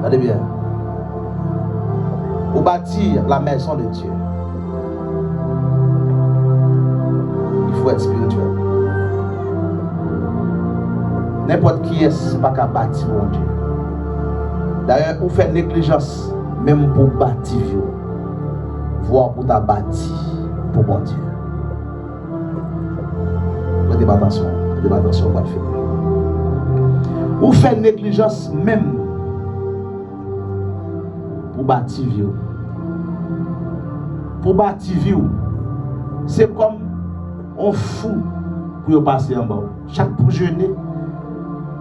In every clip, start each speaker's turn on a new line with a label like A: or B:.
A: Regardez bien. Pour bâtir la maison de Dieu, il faut être spirituel. N'importe qui est pas capable de bâtir mon Dieu. D'ailleurs, vous faites négligence même pour bâtir, voire pour ta bâtir pour mon Dieu. Prêtez attention, on va le faire. Vous faites négligence même pour bâtir vie. Pour bâtir vie, c'est comme on fou pour passer en bas. Chaque pour jeûner,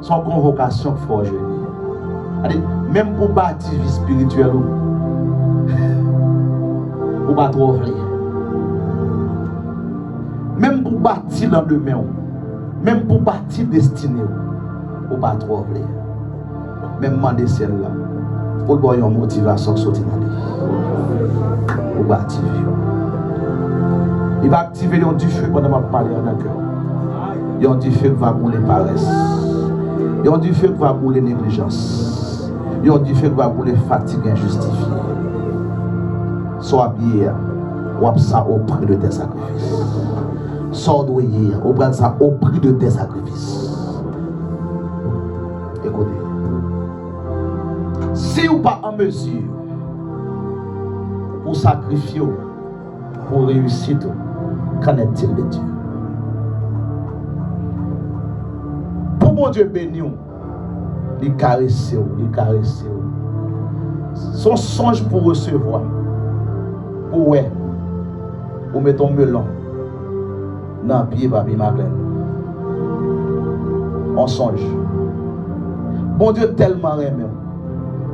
A: son convocation faut jeûner. Même pour bâtir vie spirituelle, ou pas trop vrai. Même pour bâtir l'endemain, même pour bâtir destinée, ou pas trop vrai. Même demander celle-là, pour avoir une motivation qui sortir dans lui. Ou bâtir vie. Il va activer du feu pendant que je parle dans le cœur. Il y a du feu qui va brûler paresse. Il y a du feu qui va brûler négligence. Il y a du feu qui va brûler fatigue injustifiée. Sois bien, ou ça au prix de tes sacrifices. Sois doué, ou prends ça au prix de tes sacrifices. Écoutez. Si vous n'êtes pas en mesure pour sacrifier, pour réussir, qu'en est-il de Dieu? Pour mon Dieu béni, il caresse, il caresse. Son songe pour recevoir, pour ouais, pour mettre ton melon dans le pied, papi Maglen. On songe. Bon Dieu tellement aimé.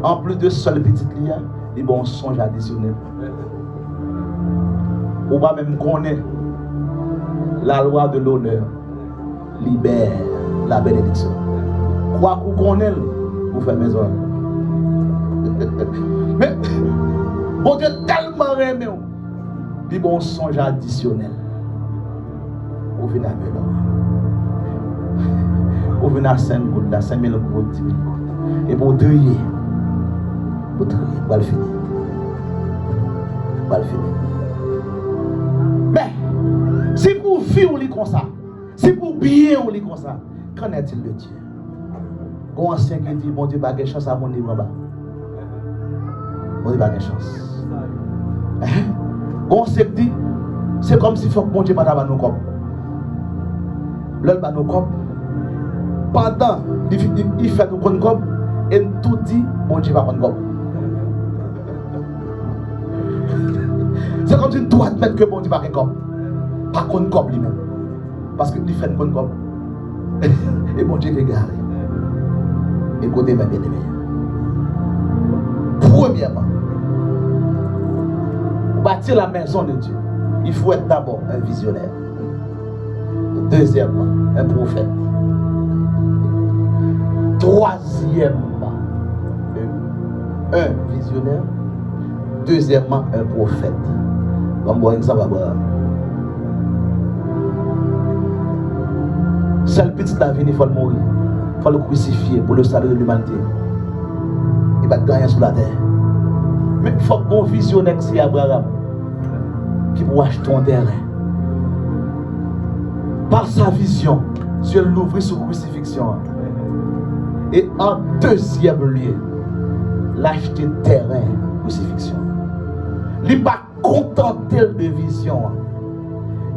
A: En plus de seul petit lia, il bon songe additionnel. On va même connaître la loi de l'honneur libère la bénédiction. Quoi qu'on connaît, vous faites maison. Mais bon Dieu tellement aimé, il bon songe additionnel. Vous venez à Melon. Vous venez à 5 gouttes, à 5 000 gouttes, 10 000 gouttes. Et pour trier. Pour trier, pour le finir. Pour le finir. Mais, si pour vivre comme ça, si pour bien on lit comme ça, qu'en est-il de Dieu? Quand un ancien qui dit, bon Dieu, pas de chance à mon livre en bas. Bon Dieu, pas de chance. Quand on dit, c'est comme si faut que bon Dieu pas d'avoir nos corps. L'autre bat nos corps. Pendant, il fait nos corps, et tout dit, bon Dieu va prendre corps. C'est comme si tu dois admettre que bon Dieu va prendre corps. Pas contre corps lui-même. Parce qu'il fait une bonne corps. Et bon Dieu est garé. Écoutez mes bien-aimés. Premièrement, pour bâtir la maison de Dieu, il faut être d'abord un visionnaire. Deuxièmement, un prophète. Troisièmement, un visionnaire. Deuxièmement, un prophète. Comme bon exemple, Abraham. Seul petit la vie, il faut le mourir. Il faut le crucifier pour le salut de l'humanité. Il va gagner sur la terre. Mais il faut que bon visionnaire c'est Abraham qui peut acheter un terrain. Par sa vision, Dieu l'ouvre sous crucifixion. Et en deuxième lieu, l'acheter terrain, crucifixion. Il n'est pas contenté de vision.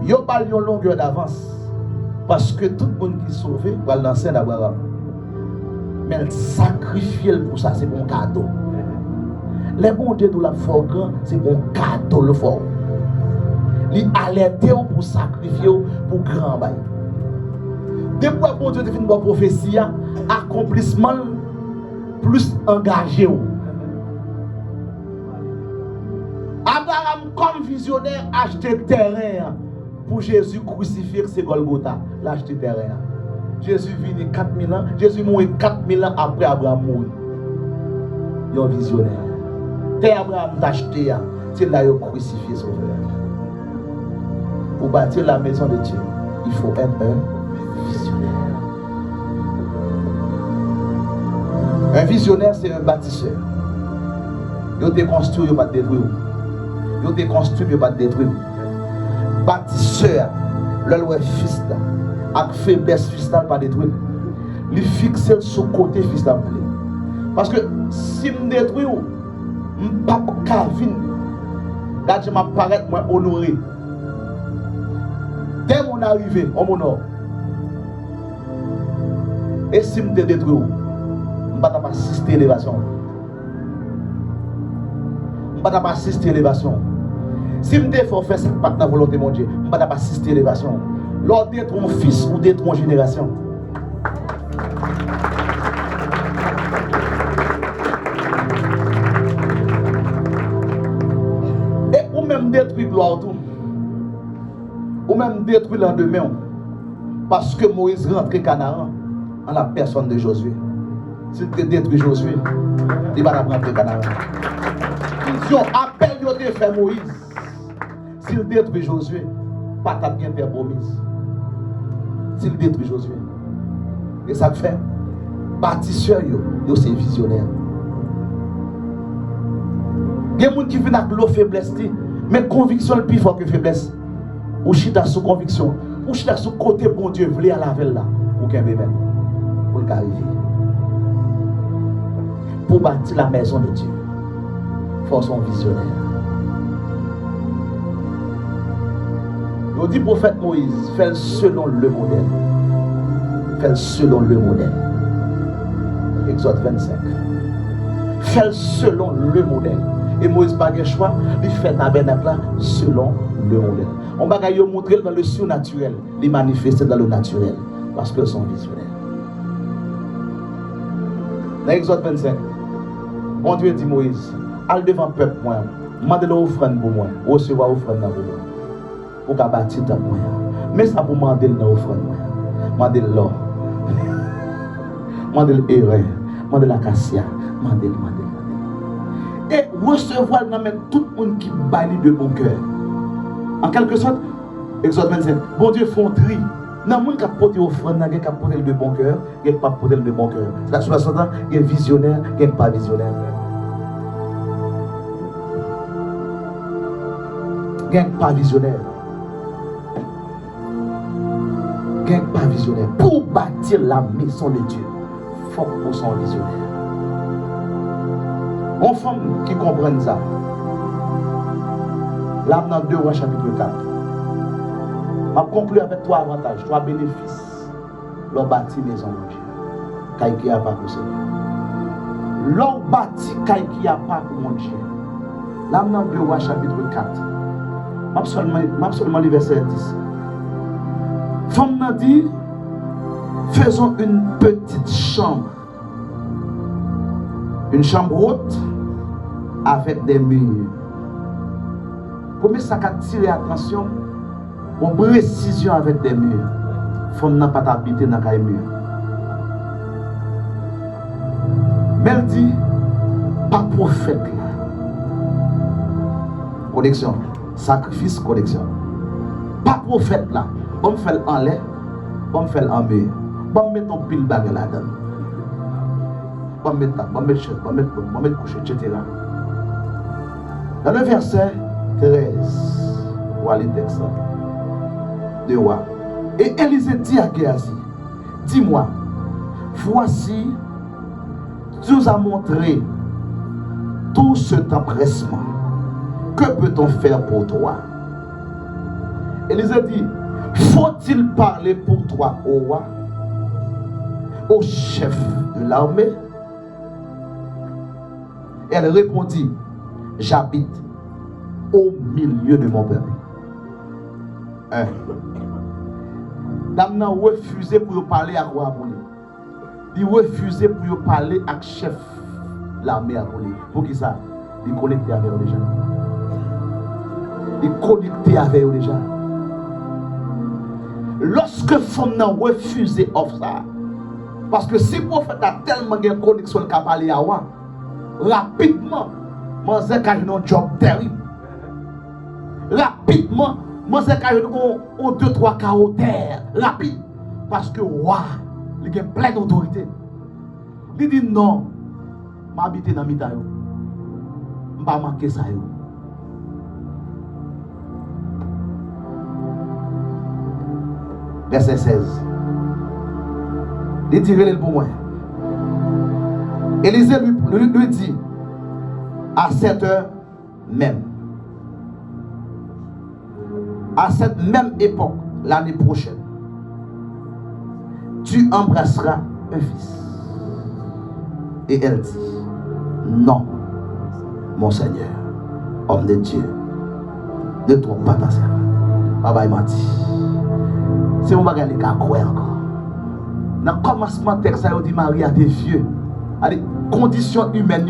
A: Il n'y a pas une longueur d'avance. Parce que tout le monde qui est sauvé va lancer d'Abraham. Mais elle sacrifie pour ça, c'est bon cadeau. Les bons dieux de la foi grand, c'est bon cadeau le fort. Il alerté pour sacrifier pour grand bail. Depuis que bon Dieu a fait une bonne prophétie, accomplissement plus engagé. Abraham, comme visionnaire, acheté terrain pour Jésus crucifié, c'est Golgotha. L'acheter terrain. Jésus vit 4000 ans, Jésus mourit 4000 ans après Abraham mourit. Il est un visionnaire. Terre Abraham d'acheter, c'est là qu'il a crucifié son frère. Pour bâtir la maison de Dieu, il faut être un visionnaire. Un visionnaire, c'est un bâtisseur. Il te construit, il ne pas détruire. Il te construit, il ne pas détruire. Bâtisseur, le fils là, avec faiblesse fils là, pas détruire. Il fixe sur le côté fils là. Parce que si je détruis, je ne peux pas venir. Là, je m'apparais moins honoré. Dès mon arrivée, on m'honore. Et si je détruis, je ne peux pas assister à l'élévation. Je ne peux pas assister à l'élévation. Si je fais faire ce pas dans la volonté de mon Dieu, je ne peux pas assister à l'élévation. Lors d'être mon fils ou d'être mon génération. Et ou même détruire gloire tout. Ou même détruire le lendemain. Parce que Moïse rentre Canaan en la personne de Josué. S'il te détruit Josué, il va rentrer Canaan. Vision, appel de fait Moïse. S'il détruit Josué, pas ta bien terre promise. S'il détruit Josué. Et ça fait, bâtisseur, c'est visionnaire. Il y a des gens qui viennent avec l'eau faiblesse, mais conviction est plus fort que faiblesse. Ou chita sous conviction, ou chita sous côté bon Dieu, voulez à la veille là, ou qu'un bébé, pour le arriver. Pour bâtir la maison de Dieu, il faut son visionnaire. Il dit prophète Moïse, fais selon le modèle. Fais selon le modèle. Exode 25. Fais selon le modèle. Et Moïse n'a pas de choix, il fait tabernacle selon le modèle. On va montrer dans le surnaturel, les manifester dans le naturel, parce qu'ils sont visionnaires. Dans Exode 25, bon Dieu dit Moïse, allez devant le peuple, moi, demandez l'offrande pour moi, recevoir l'offrande pour moi, pour qu'à bâtir ta moi. Mais ça pour demander l'offrande, demander l'or, demander l'éré, demander l'acacia, demander. Et recevoir tout le monde qui bannit de bon cœur. En quelque sorte, Exode 25, bon Dieu font tri. Dans le monde qui a porté offrande, il y a porté de bon cœur, il n'y a pas porté de bon cœur. C'est la chose il y a visionnaire, il n'y a pas visionnaire. Il n'y a pas visionnaire. Il n'y a pas visionnaire. Pour bâtir la maison de Dieu, il faut qu'on soit visionnaire. Une femme qui comprenne ça. Là, dans 2 Rois chapitre 4. Je vais conclure avec 3 avantages, 3 bénéfices. L'on bâtit maison de Dieu. Quand il n'y a pas pour Seigneur. L'on bâtit quand il n'y a pas pour mon Dieu. Là, dans 2 Rois chapitre 4. Je seulement le verset 10. Femme m'a dit, faisons une petite chambre. Une chambre haute avec des murs. Premier ça a attiré l'attention, une précision avec des murs. Femme n'a pas habité dans les murs. Mais elle dit, pas prophète là. Connexion. Sacrifice, connexion. Pas prophète là. On me fait en l'air, on me fait en mur. On me met ton pile bague là-dedans. On me met chef, on me met coucher, etc. Dans le verset 13, voilà le texte de Roi. Et Élisée dit à Géasi, dis-moi, voici, tu nous as montré tout cet empressement. Que peut-on faire pour toi? Élisée dit, faut-il parler pour toi au roi, au chef de l'armée? Elle répondit, j'habite au milieu de mon peuple. Dame n'a refusé pour parler à roi. Il refusé pour parler à chef de l'armée. Pour qui ça? Il connecté avec eux déjà. Il connecté avec eux déjà. Lorsque femme n'a refusé offre ça, parce que si le prophète a tellement de connexion qu'il a parlé à roi, rapidement, moi j'ai un job terrible. Rapidement, moi j'ai un 2-3 caractères rapide. Parce que roi, il a plein d'autorité. Il dit non, m'habiter dans mi-temps yo. M'pas manquer ça yo. Verset 16. Il dit pour moi. Élisée lui dit à cette heure même, à cette même époque, l'année prochaine, tu embrasseras un fils. Et elle dit, non, mon Seigneur, homme de Dieu, ne trompe pas ta servante. Papa m'a dit, c'est mon bagage qui a croire encore. Dans le commencement, texte, ça dit Marie a des vieux, a des conditions humaines,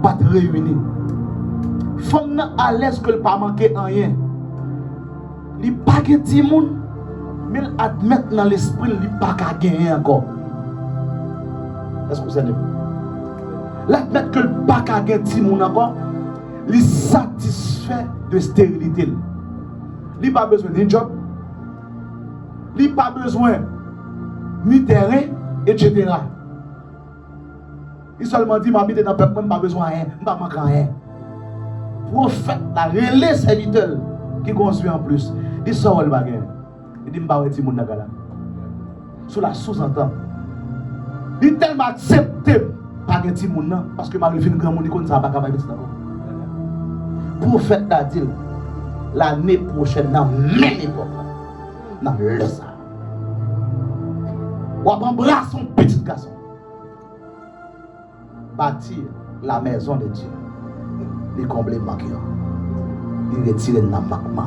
A: pas de réunies. Femme à l'aise que le pas manquer en rien. Il n'y a pas de petit monde, mais il admet dans l'esprit, il n'y a pas de gagner encore. Est-ce que vous savez? L'admet que le pas de gagner petit monde encore, il est satisfait de stérilité. Il n'a pas besoin d'un job, il n'a pas besoin ni terrain, etc. Il seulement dit, ma vie est dans le peuple, je n'ai pas besoin de rien, je n'ai pas manqué rien. Prophète, la relais serviteur qui construit en plus, il sort le bagage. Il dit, je ne vais pas être mon nagala. Sous la sous-entend. Il est tellement accepté par un petit monde parce que Marie fait une grande monde qui ne va pas capable de faire. Prophète a dit, l'année prochaine, dans la même époque, dans le ça. On va embrasser son petit garçon. Bâtir la maison de Dieu. Les combler le manquant. Les retirer dans le manquement.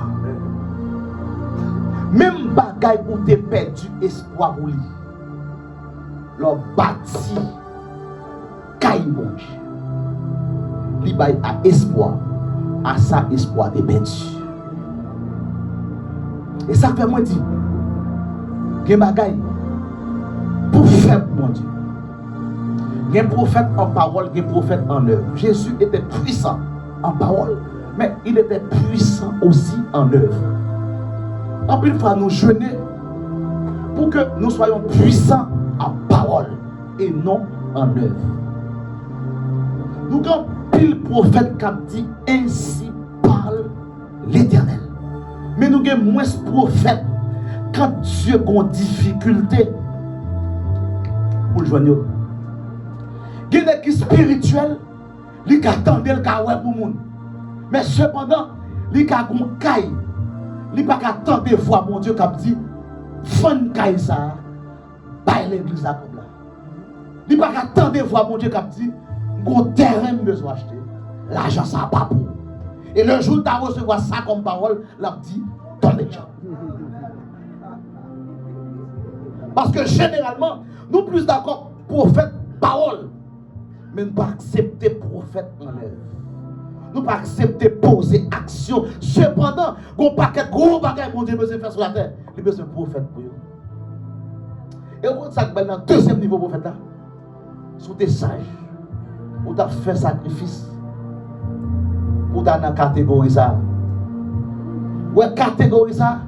A: Même bagaille où tu as perdu espoir pour lui. Leur bâti. Caille bon Dieu. Il a espoir. À ça, espoir de perdu. Et ça fait moi dire. Il y a bagaille. Pour faire mon Dieu. Il y a un prophète en parole, il y a un prophète en œuvre. Jésus était puissant en parole, mais il était puissant aussi en œuvre. En plus, il faut nous jeûner pour que nous soyons puissants en parole et non en œuvre. Nous avons pile prophète qui a dit ainsi parle l'Éternel. Mais nous avons moins de prophètes quand Dieu a une difficulté pour le joindre. Il y a des qui spirituels, qui attendent le cas pour le monde. Mais cependant, il y a des caille, il n'y a pas attendre de voir mon Dieu qui a dit, fan caille ça, baille l'église là comme là. Il n'y a pas attendre de voir mon Dieu qui a dit, mon terrain besoin acheter, l'argent ça n'a pas pour. Et le jour où tu as recevoir ça comme parole, il a dit, donne les gens. Parce que généralement, nous plus d'accord prophète parole. Mais nous ne pas accepter prophète en œuvre. Nous ne pas accepter poser action. Cependant, on pas de gros bagages que Dieu veut faire sur la terre. Il veut un prophète pour eux. Et on ça dans le deuxième niveau prophète là. Sous des sages. Où tu as fait sacrifice. Où tu as dans la catégorie ça. Ouais, catégorie ça.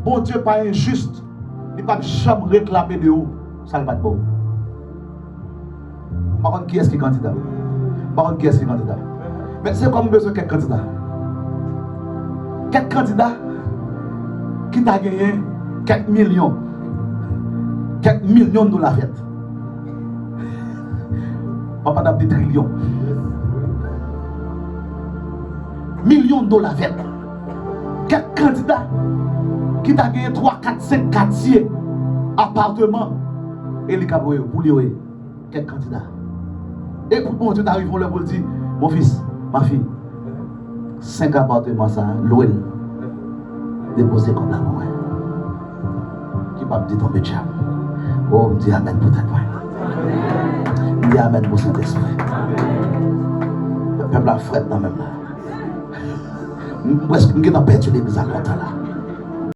A: Bon Dieu pas injuste. Il ne peut pas jamais réclamer de haut. Ça ne va pas de bon. Par contre, qui est-ce qui est candidat? Par contre, qui est-ce qui est candidat? Mais c'est comme besoin de quelques candidats. Quelques candidats qui t'a gagné quelques millions. Quelques millions de dollars fête. On parle des trillions. Millions de dollars fête. Quelques candidats qui t'a gagné 3, 4, 5 quartiers, appartements. Et les cabouilles, pour lui, quelques candidats. Et pour bon Dieu t'arrives là pour dire, mon fils, ma fille, 5 appartements, ça, l'ouel, déposé comme la main. Qui va me dire tomber de oh, me dit amen pour tête. Me dit amen pour cet esprit. Le peuple a frette dans même là. Presque, je n'ai pas perdu l'église à côté là.